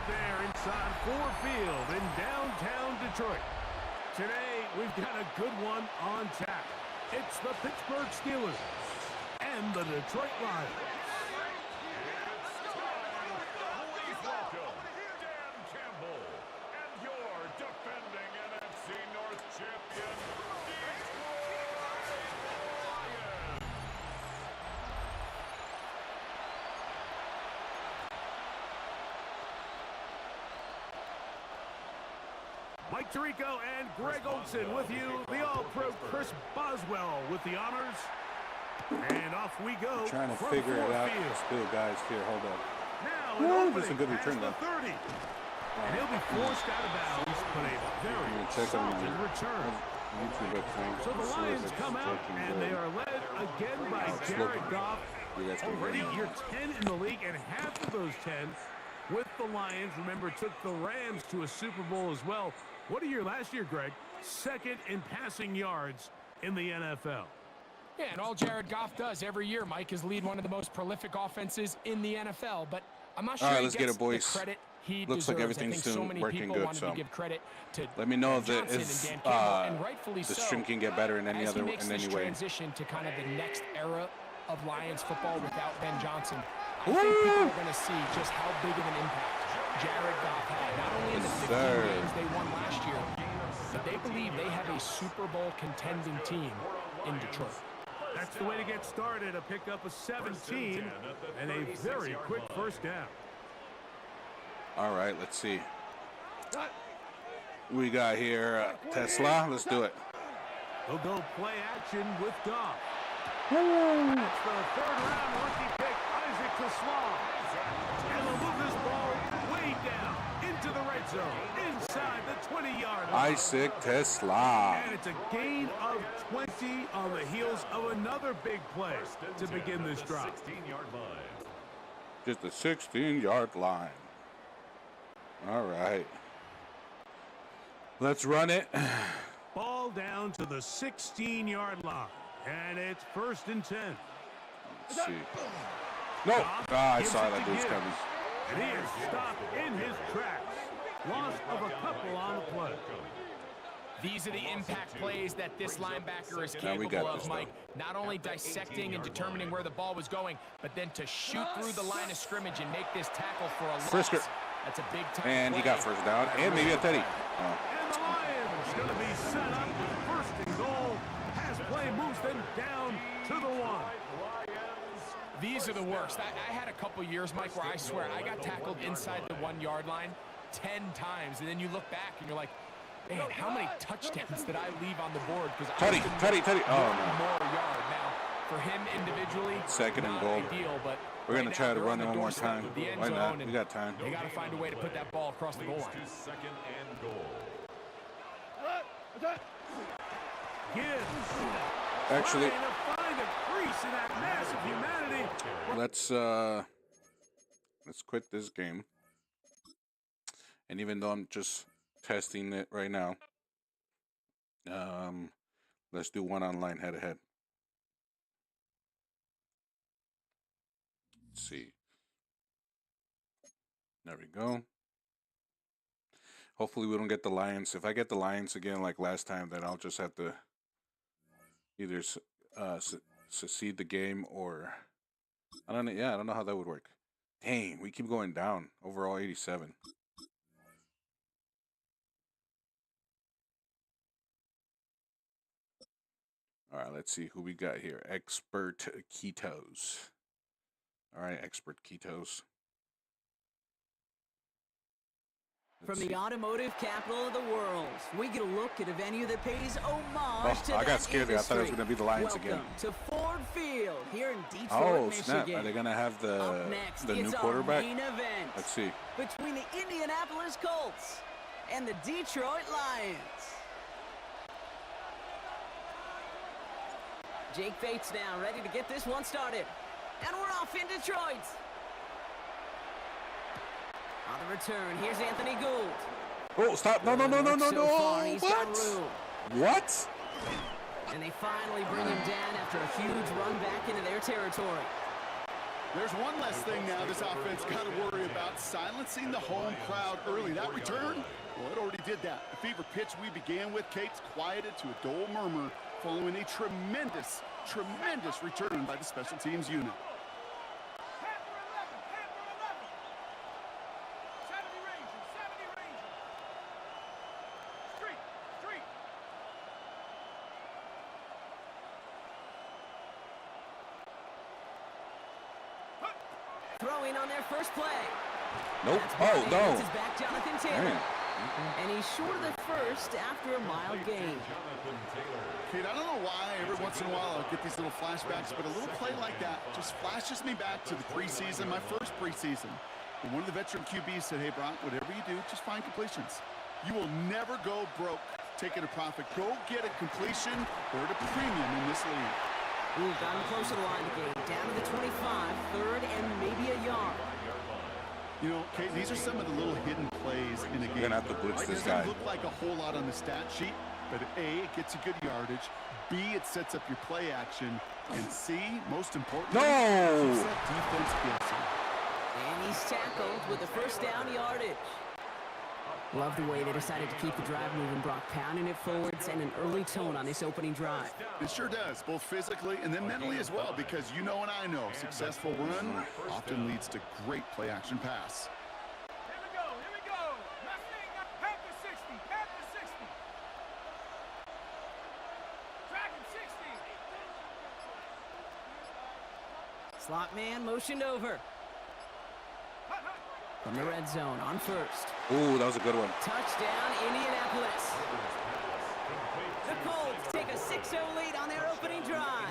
there inside Ford Field in downtown Detroit. Today, we've got a good one on tap. It's the Pittsburgh Steelers and the Detroit Lions. It's time. Please welcome Dan Campbell and your defending NFC North champion, Detroit Lions. Mike Tirico and Greg Olsen with you. The All-Pro Chris Boswell with the honors. And off we go. Trying to from figure it Ford out. Field. Still, guys, here, hold up. Now Ooh, an that's a opening good return, past the though. 30. And he'll be forced out of bounds, but a very Check on solid return. YouTube thing. So the Lions come out, and they are led again by Jared Goff. Already year 10 in the league, and half of those 10 with the Lions, remember, took the Rams to a Super Bowl as well. What a year last year, Greg. Second in passing yards in the NFL. Yeah, and all Jared Goff does every year, Mike, is lead one of the most prolific offenses in the NFL. But I'm not sure all right, he let's gets get it, boys. the credit he Looks deserves. like everything's I think so many working people good, wanted so to give credit to let me know if Ben Johnson is, and Dan Campbell, and rightfully the so, stream can get better in any as other he makes in this any way. transition to kind of the next era of Lions football without Ben Johnson. I think people are going to see just how big of an impact Jared Goff had, not only in the 15 games they won last year, but they believe they have a Super Bowl contending team in Detroit. That's the way to get started, a pickup of 17 and a very quick first down. All right, let's see. We got here Tesla. Let's do it. He'll go play action with Goff. That's the third-round rookie pick, Isaac Tesla. And they'll move this ball way down into the red zone, inside the 20-yard line. Isaac Tesla. And it's a gain of 20 on the heels of another big play to begin this drive. 16-yard line. Just a 16-yard line. All right. Let's run it. Ball down to the 16-yard line. And it's 1st and 10. Let's see. No. I saw that dude's coming. And he is stopped in his tracks. Loss of a couple on the play. These are the impact plays that this linebacker is Now we capable got of, this, Mike. Not only dissecting and determining where the ball was going, but then to shoot through the line of scrimmage and make this tackle for a loss. Frisker. That's a big time And he got first down. And maybe a teddy. Oh. And the Lions going to be set up with 1st and goal. Pass play moves them down to the 1. These are the worst. I had a couple years, Mike, where I swear I got tackled inside the 1-yard line 10 times. And then you look back and you're like, man, how many touchdowns did I leave on the board? Because Teddy. Oh, no. More yard. Now, for him individually, 2nd and not goal. ideal, but We're going to try to they're run on it the one more doorstep time. of the end Why not? zone, We got time. They got to find a way to put that ball across the goal line. To 2nd and goal. Gibbs. Actually, Trying to find a crease in that mass of humanity. let's quit this game. And even though I'm just testing it right now, let's do one online head-to-head. Let's see. There we go. Hopefully we don't get the Lions. If I get the Lions again like last time, then I'll just have to either secede the game or I don't know. Yeah, I don't know how that would work. Dang, we keep going down. Overall 87. All right, let's see who we got here. Expert Ketos. All right, Expert Ketos. From the automotive capital of the world, we get a look at a venue that pays homage to I got that scared there. I thought it was industry. going to be the Lions Welcome again. to Ford Field here in Detroit, Oh, Michigan. snap. Are they going to have Up next, the new it's quarterback? our main event Let's see. between the Indianapolis Colts and the Detroit Lions. Jake Bates now ready to get this one started. And we're off in Detroit. On the return, here's Anthony Gould. Oh, stop. No. So far, he's got room. What? And they finally bring him down after a huge run back into their territory. There's one less thing now this offense got to worry about, silencing the home crowd early. That return, well, it already did that. The fever pitch we began with, Kate's quieted to a dull murmur following a tremendous return by the special teams unit. Throwing on their first play. Nope. That's Oh, no. His back Jonathan Taylor. Man. And he's short of the first after a mild gain. Kate, I don't know why every once in a while I'll get these little flashbacks, but a little play like that just flashes me back to the preseason, my first preseason. And one of the veteran QBs said, hey, Brock, whatever you do, just find completions. You will never go broke taking a profit. Go get a completion or a premium in this league. Ooh, got him close to the line of the game. Down to the 25, third and maybe a yard. You know, Kate, these are some of the little hidden plays in a game. You're gonna have to blitz this guy. It doesn't look like a whole lot on the stat sheet, but A, it gets you good yardage. B, it sets up your play action. And C, most importantly, No! keeps that defense guessing. And he's tackled with the first down yardage. Love the way they decided to keep the drive moving, Brock, pounding it forward, sending an early tone on this opening drive. It sure does, both physically and then mentally as well, because you know and I know, successful run often leads to great play-action pass. Here we go. Nothing at the 60, at the 60. Dragon 60. Slot man motioned over. From the red zone on first. Ooh, that was a good one. Touchdown, Indianapolis. The Colts take a 6-0 lead on their opening drive.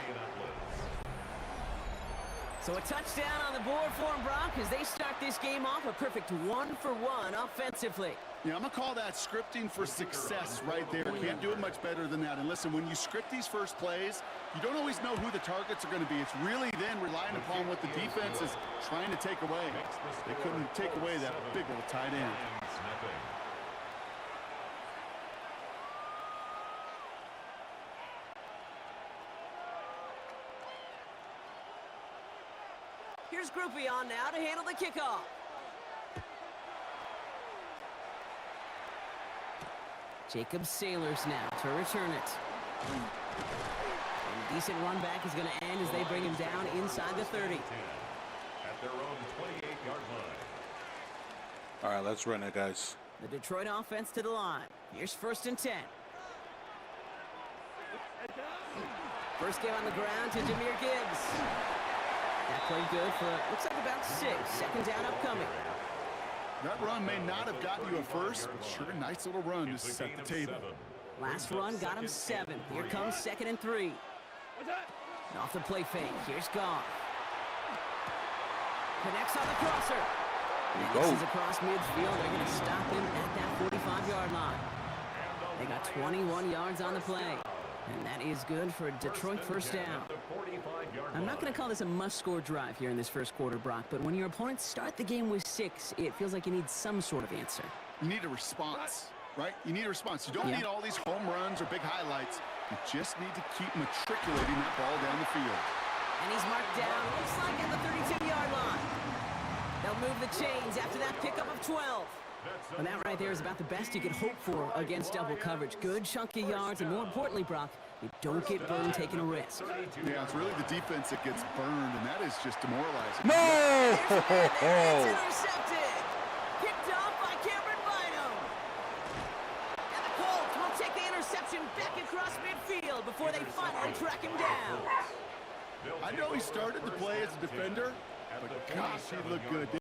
So a touchdown on the board for them, Brock, as they start this game off a perfect 1-for-1 offensively. Yeah, I'm going to call that scripting for success right there. Can't do it much better than that. And listen, when you script these first plays, you don't always know who the targets are going to be. It's really then relying upon what the defense is trying to take away. They couldn't take away that big old tight end. Here's Groupie on now to handle the kickoff. Jacob Sailors now to return it. And decent run back is going to end as they bring him down inside the 30. At their own 28-yard line. All right, let's run it, guys. The Detroit offense to the line. Here's 1st and 10. First game on the ground to Jahmyr Gibbs. That played good for, looks like about 6. Second down upcoming. That run may not have gotten you a first, but sure, a nice little run to set the table. Last run got him 7. Here comes 2nd and 3. And off the play fake. Here's Goff. Connects on the crosser. And this is across midfield. They're going to stop him at that 45-yard line. They got 21 yards on the play. And that is good for a Detroit first down. I'm not going to call this a must-score drive here in this first quarter, Brock, but when your opponents start the game with 6, it feels like you need some sort of answer. You need a response, right? You need a response. You don't need all these home runs or big highlights. You just need to keep matriculating that ball down the field. And he's marked down, looks like at the 32-yard line. They'll move the chains after that pickup of 12. And that right there is about the best you could hope for against double coverage. Good chunky yards, and more importantly, Brock, you don't get burned taking a risk. Yeah, it's really the defense that gets burned, and that is just demoralizing. No! It's intercepted. Picked off by Cameron Bynum. And the Colts will take the interception back across midfield before they finally track him down. I know he started to play as a defender, but gosh, he looked good.